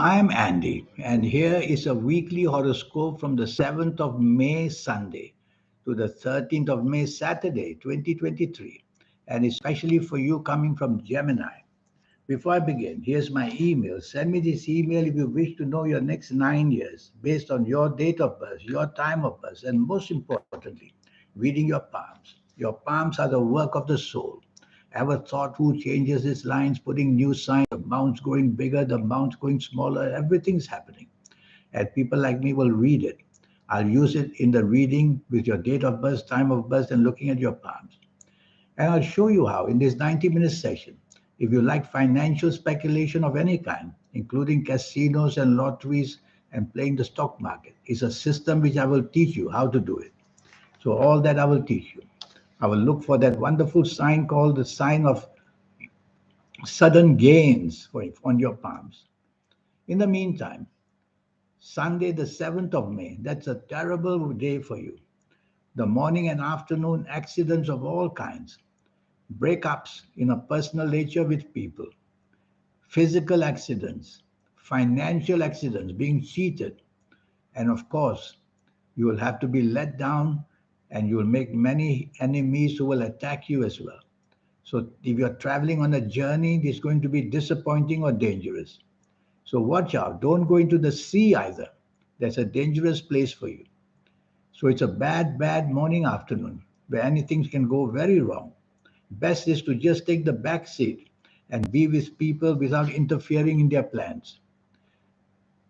I'm Andy, and here is a weekly horoscope from the 7th of May, Sunday, to the 13th of May, Saturday, 2023, and especially for you coming from Gemini. Before I begin, here's my email. Send me this email if you wish to know your next 9 years based on your date of birth, your time of birth, and most importantly, reading your palms. Your palms are the work of the soul. Ever thought who changes its lines, putting new signs, the mounts going bigger, the mounts going smaller, everything's happening. And people like me will read it. I'll use it in the reading with your date of birth, time of birth, and looking at your palms. And I'll show you how in this 90-minute session. If you like financial speculation of any kind, including casinos and lotteries and playing the stock market, is a system which I will teach you how to do it. So all that I will teach you. I will look for that wonderful sign called the sign of sudden gains on your palms. In the meantime, Sunday, the 7th of May, that's a terrible day for you. The morning and afternoon accidents of all kinds, breakups in a personal nature with people, physical accidents, financial accidents, being cheated, and of course, you will have to be let down and you will make many enemies who will attack you as well. So if you're traveling on a journey, it's going to be disappointing or dangerous. So watch out. Don't go into the sea either. That's a dangerous place for you. So it's a bad morning afternoon where anything can go very wrong. Best is to just take the back seat and be with people without interfering in their plans.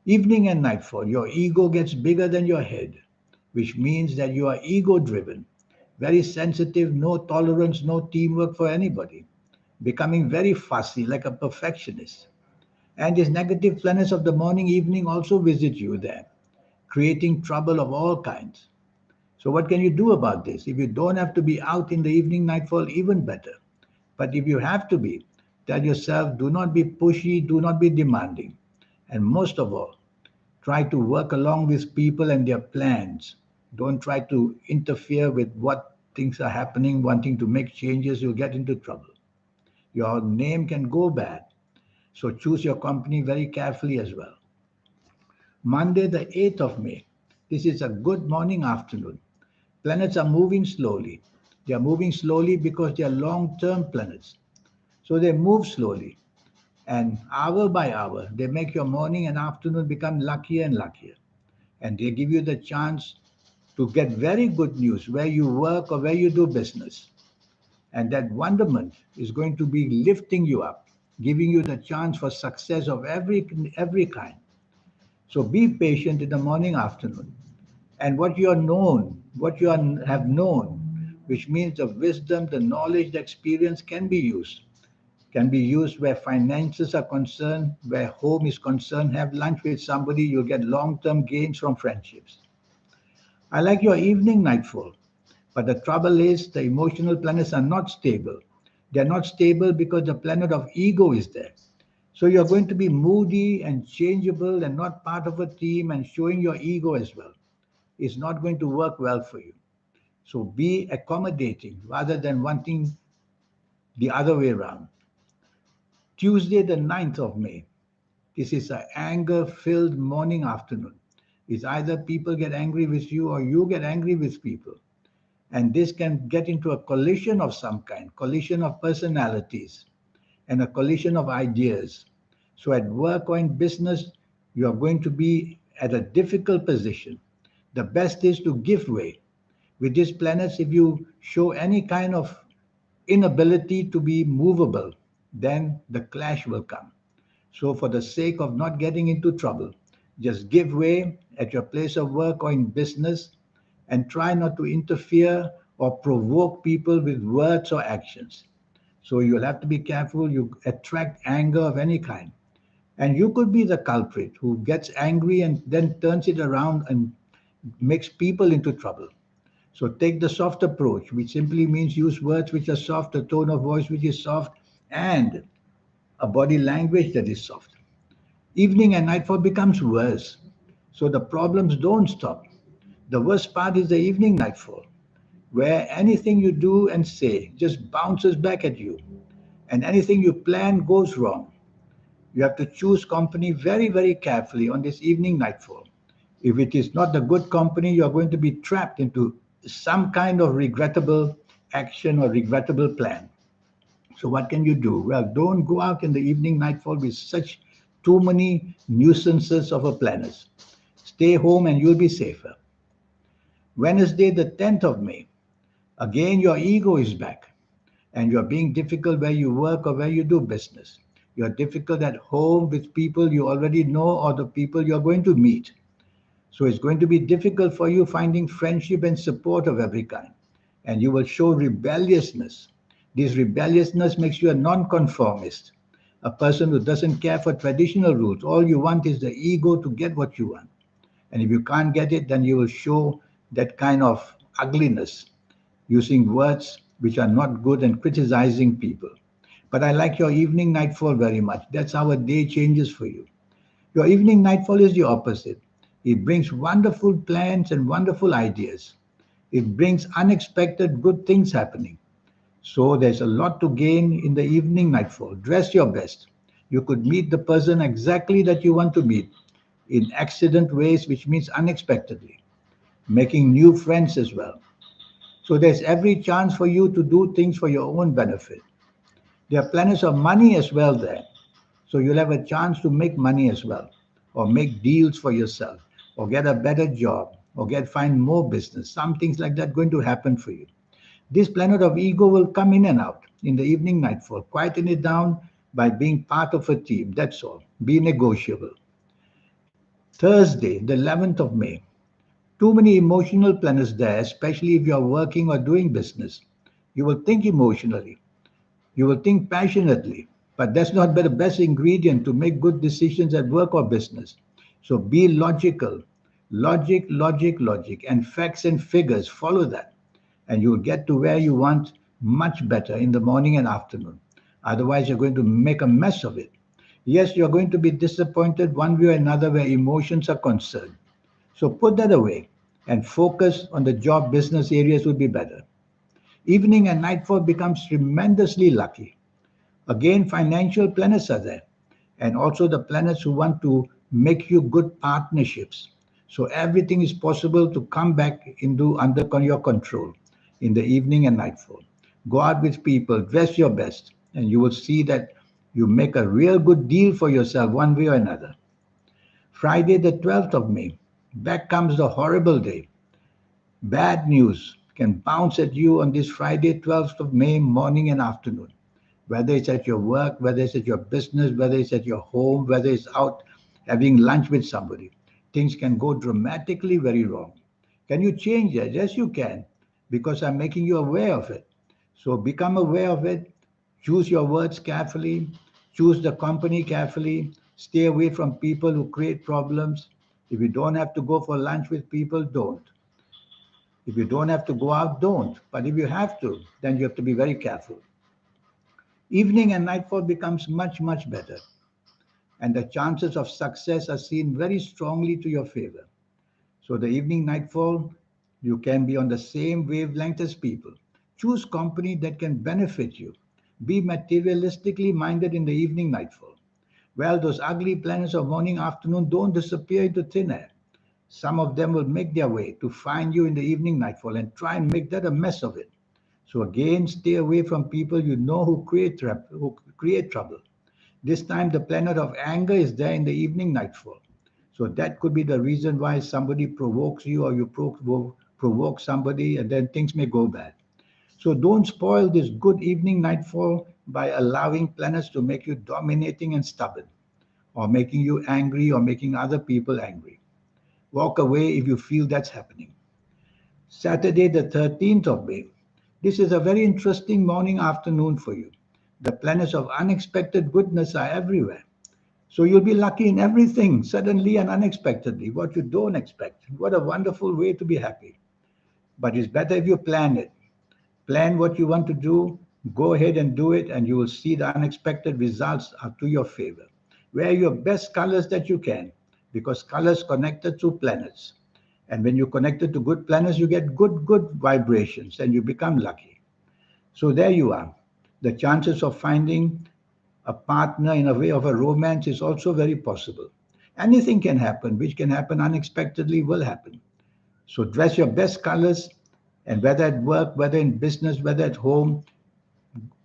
Evening and nightfall, your ego gets bigger than your head, which means that you are ego driven, very sensitive, no tolerance, no teamwork for anybody, becoming very fussy like a perfectionist. And these negative planets of the morning, evening also visit you there, creating trouble of all kinds. So, what can you do about this? If you don't have to be out in the evening, nightfall, even better. But if you have to be, tell yourself do not be pushy, do not be demanding. And most of all, try to work along with people and their plans. Don't try to interfere with what things are happening, wanting to make changes, you'll get into trouble. Your name can go bad. So choose your company very carefully as well. Monday, the 8th of May. This is a good morning afternoon. Planets are moving slowly. They are moving slowly because they are long term planets. So they move slowly. And hour by hour, they make your morning and afternoon become luckier and luckier. And they give you the chance to get very good news where you work or where you do business. And that wonderment is going to be lifting you up, giving you the chance for success of every kind. So be patient in the morning, afternoon. And what you have known, which means the wisdom, the knowledge, the experience can be used where finances are concerned, where home is concerned. Have lunch with somebody, you'll get long term gains from friendships. I like your evening nightfall, but the trouble is the emotional planets are not stable. They're not stable because the planet of ego is there. So you're going to be moody and changeable and not part of a team and showing your ego as well. It's not going to work well for you. So be accommodating rather than wanting the other way around. Tuesday, the 9th of May. This is an anger filled morning afternoon. It's either people get angry with you or you get angry with people. And this can get into a collision of some kind, collision of personalities and a collision of ideas. So at work or in business, you are going to be at a difficult position. The best is to give way. With these planets, if you show any kind of inability to be movable, then the clash will come. So, for the sake of not getting into trouble, just give way at your place of work or in business and try not to interfere or provoke people with words or actions. So, you'll have to be careful. You attract anger of any kind. And you could be the culprit who gets angry and then turns it around and makes people into trouble. So take the soft approach, which simply means use words which are soft, a tone of voice which is soft, and a body language that is soft. Evening and nightfall becomes worse. So the problems don't stop. The worst part is the evening nightfall, where anything you do and say just bounces back at you, and anything you plan goes wrong. You have to choose company very, very carefully on this evening nightfall. If it is not a good company, you are going to be trapped into some kind of regrettable action or regrettable plan. So what can you do? Well, don't go out in the evening nightfall with such too many nuisances of a planners. Stay home and you'll be safer. Wednesday, the 10th of May. Again, your ego is back and you're being difficult where you work or where you do business. You're difficult at home with people you already know or the people you're going to meet. So it's going to be difficult for you finding friendship and support of every kind. And you will show rebelliousness. This rebelliousness makes you a nonconformist, a person who doesn't care for traditional rules. All you want is the ego to get what you want. And if you can't get it, then you will show that kind of ugliness, using words which are not good and criticizing people. But I like your evening nightfall very much. That's how a day changes for you. Your evening nightfall is the opposite. It brings wonderful plans and wonderful ideas. It brings unexpected good things happening. So there's a lot to gain in the evening nightfall. Dress your best. You could meet the person exactly that you want to meet in accident ways, which means unexpectedly, making new friends as well. So there's every chance for you to do things for your own benefit. There are planets of money as well there. So you'll have a chance to make money as well, or make deals for yourself, or get a better job, or get find more business. Some things like that going to happen for you. This planet of ego will come in and out in the evening nightfall. Quieten it down by being part of a team. That's all. Be negotiable. Thursday, the 11th of May. Too many emotional planets there, especially if you are working or doing business. You will think emotionally. You will think passionately, but that's not the best ingredient to make good decisions at work or business. So be logical. Logic, logic, logic, and facts and figures. Follow that. And you'll get to where you want much better in the morning and afternoon. Otherwise, you're going to make a mess of it. Yes, you're going to be disappointed one way or another where emotions are concerned. So put that away and focus on the job business areas would be better. Evening and nightfall becomes tremendously lucky. Again, financial planets are there, and also the planets who want to make you good partnerships. So everything is possible to come back into under your control in the evening and nightfall. Go out with people, dress your best, and you will see that you make a real good deal for yourself one way or another. Friday, the 12th of May, back comes the horrible day. Bad news can bounce at you on this Friday, 12th of May, morning and afternoon. Whether it's at your work, whether it's at your business, whether it's at your home, whether it's out having lunch with somebody, things can go dramatically very wrong. Can you change it? Yes, you can, because I'm making you aware of it. So become aware of it. Choose your words carefully. Choose the company carefully. Stay away from people who create problems. If you don't have to go for lunch with people, don't. If you don't have to go out, don't. But if you have to, then you have to be very careful. Evening and nightfall becomes much, much better, and the chances of success are seen very strongly to your favor. So the evening nightfall, you can be on the same wavelength as people. Choose company that can benefit you. Be materialistically minded in the evening nightfall. Well, those ugly planets of morning, afternoon don't disappear into thin air. Some of them will make their way to find you in the evening nightfall and try and make that a mess of it. So again, stay away from people you know who create trouble. This time, the planet of anger is there in the evening nightfall. So that could be the reason why somebody provokes you or you provoke somebody, and then things may go bad. So don't spoil this good evening nightfall by allowing planets to make you dominating and stubborn, or making you angry or making other people angry. Walk away if you feel that's happening. Saturday, the 13th of May. This is a very interesting morning afternoon for you. The planets of unexpected goodness are everywhere. So you'll be lucky in everything, suddenly and unexpectedly, what you don't expect. What a wonderful way to be happy. But it's better if you plan it. Plan what you want to do, go ahead and do it, and you will see the unexpected results are to your favor. Wear your best colors that you can, because colors connected to planets. And when you're connected to good planets, you get good vibrations and you become lucky. So there you are. The chances of finding a partner in a way of a romance is also very possible. Anything can happen, which can happen unexpectedly will happen. So dress your best colors, and whether at work, whether in business, whether at home,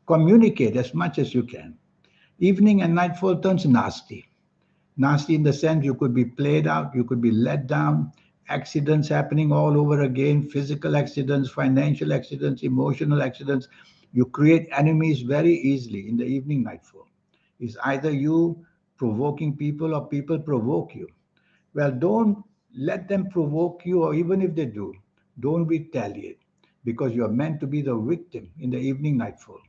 communicate as much as you can. Evening and nightfall turns nasty. Nasty in the sense you could be played out, you could be let down, accidents happening all over again, physical accidents, financial accidents, emotional accidents. You create enemies very easily in the evening nightfall. It's either you provoking people or people provoke you. Well, don't let them provoke you, or even if they do, don't retaliate because you're meant to be the victim in the evening nightfall.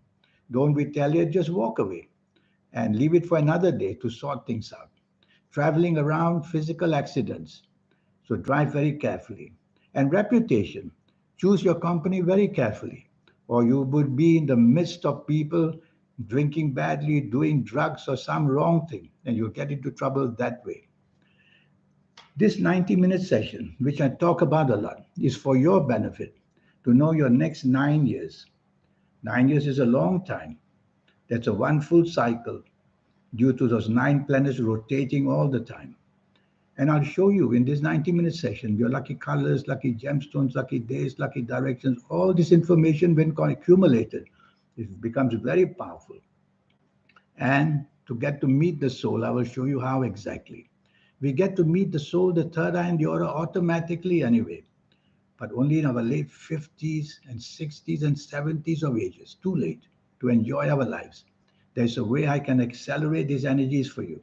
Don't retaliate, just walk away and leave it for another day to sort things out. Traveling around, physical accidents. So drive very carefully. And reputation. Choose your company very carefully, or you would be in the midst of people drinking badly, doing drugs, or some wrong thing, and you'll get into trouble that way. This 90-minute session, which I talk about a lot, is for your benefit to know your next 9 years. 9 years is a long time. That's a one full cycle due to those nine planets rotating all the time. And I'll show you in this 90-minute session your lucky colors, lucky gemstones, lucky days, lucky directions. All this information, when accumulated, it becomes very powerful. And to get to meet the soul, I will show you how exactly. We get to meet the soul, the third eye and the aura automatically anyway, but only in our late 50s and 60s and 70s of ages. Too late to enjoy our lives. There's a way I can accelerate these energies for you.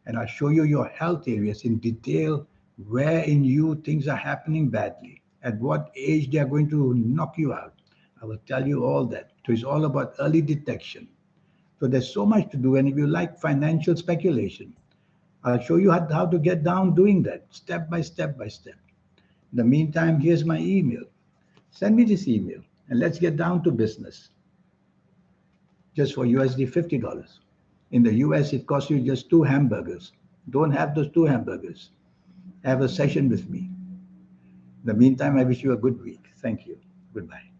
And I'll show you your health areas in detail, where in you things are happening badly, at what age they are going to knock you out. I will tell you all that. So it's all about early detection. So there's so much to do. And if you like financial speculation, I'll show you how to get down doing that, step by step by step. In the meantime, here's my email. Send me this email and let's get down to business. Just for USD $50. In the US, it costs you just 2 hamburgers. Don't have those 2 hamburgers. Have a session with me. In the meantime, I wish you a good week. Thank you. Goodbye.